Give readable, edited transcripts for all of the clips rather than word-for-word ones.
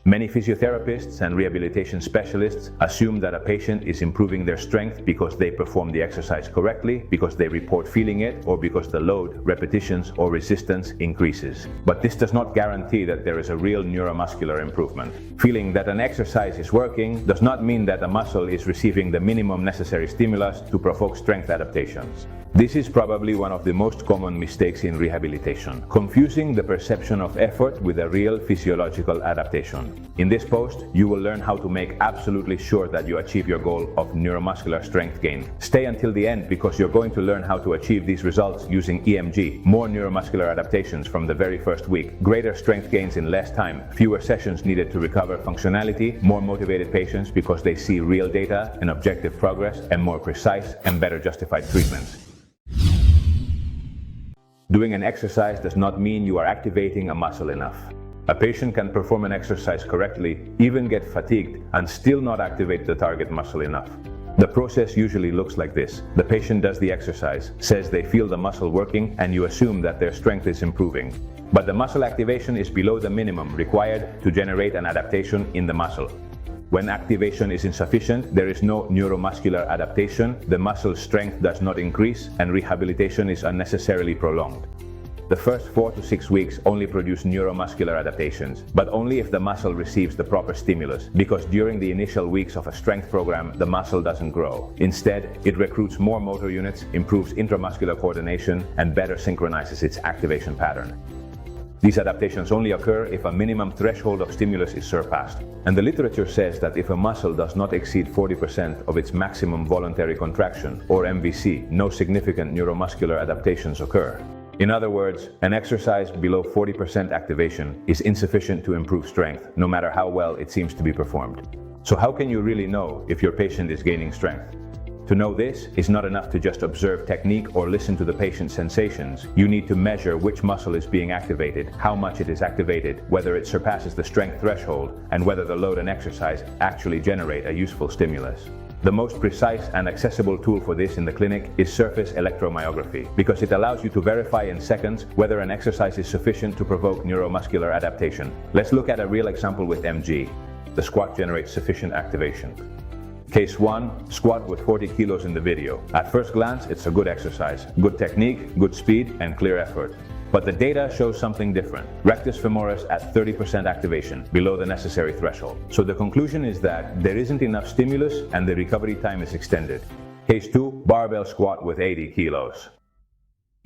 Many physiotherapists and rehabilitation specialists assume that a patient is improving their strength because they perform the exercise correctly, because they report feeling it, or because the load, repetitions, or resistance increases. But this does not guarantee that there is a real neuromuscular improvement. Feeling that an exercise is working does not mean that a muscle is receiving the minimum necessary stimulus to provoke strength adaptations. This is probably one of the most common mistakes in rehabilitation, confusing the perception of effort with a real physiological adaptation. In this post, you will learn how to make absolutely sure that you achieve your goal of neuromuscular strength gain. Stay until the end because you're going to learn how to achieve these results using EMG, more neuromuscular adaptations from the very first week, greater strength gains in less time, fewer sessions needed to recover functionality, more motivated patients because they see real data and objective progress, and more precise and better justified treatments. Doing an exercise does not mean you are activating a muscle enough. A patient can perform an exercise correctly, even get fatigued, and still not activate the target muscle enough. The process usually looks like this. The patient does the exercise, says they feel the muscle working, and you assume that their strength is improving. But the muscle activation is below the minimum required to generate an adaptation in the muscle. When activation is insufficient, there is no neuromuscular adaptation, the muscle strength does not increase, and rehabilitation is unnecessarily prolonged. The first 4 to 6 weeks only produce neuromuscular adaptations, but only if the muscle receives the proper stimulus, because during the initial weeks of a strength program, the muscle doesn't grow. Instead, it recruits more motor units, improves intramuscular coordination, and better synchronizes its activation pattern. These adaptations only occur if a minimum threshold of stimulus is surpassed. And the literature says that if a muscle does not exceed 40% of its maximum voluntary contraction, or MVC, no significant neuromuscular adaptations occur. In other words, an exercise below 40% activation is insufficient to improve strength, no matter how well it seems to be performed. So how can you really know if your patient is gaining strength? To know this is not enough to just observe technique or listen to the patient's sensations. You need to measure which muscle is being activated, how much it is activated, whether it surpasses the strength threshold, and whether the load and exercise actually generate a useful stimulus. The most precise and accessible tool for this in the clinic is surface electromyography, because it allows you to verify in seconds whether an exercise is sufficient to provoke neuromuscular adaptation. Let's look at a real example with MG. The squat generates sufficient activation. Case 1, squat with 40 kilos in the video. At first glance, it's a good exercise. Good technique, good speed, and clear effort. But the data shows something different. Rectus femoris at 30% activation, below the necessary threshold. So the conclusion is that there isn't enough stimulus and the recovery time is extended. Case 2, barbell squat with 80 kilos.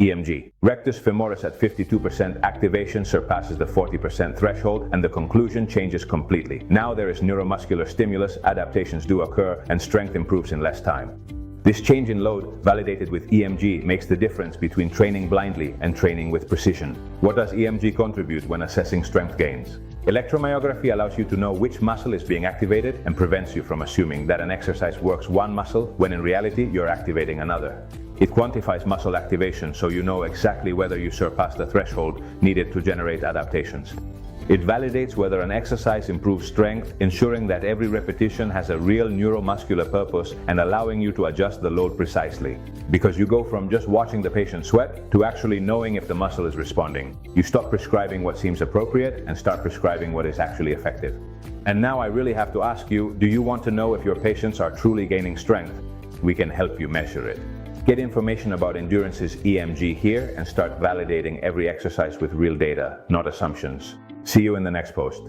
EMG. Rectus femoris at 52% activation surpasses the 40% threshold, and the conclusion changes completely. Now there is neuromuscular stimulus, adaptations do occur, and strength improves in less time. This change in load, validated with EMG, makes the difference between training blindly and training with precision. What does EMG contribute when assessing strength gains? Electromyography allows you to know which muscle is being activated and prevents you from assuming that an exercise works one muscle when in reality you're activating another. It quantifies muscle activation so you know exactly whether you surpass the threshold needed to generate adaptations. It validates whether an exercise improves strength, ensuring that every repetition has a real neuromuscular purpose and allowing you to adjust the load precisely. Because you go from just watching the patient sweat to actually knowing if the muscle is responding. You stop prescribing what seems appropriate and start prescribing what is actually effective. And now I really have to ask you, do you want to know if your patients are truly gaining strength? We can help you measure it. Get information about mDurance's EMG here and start validating every exercise with real data, not assumptions. See you in the next post.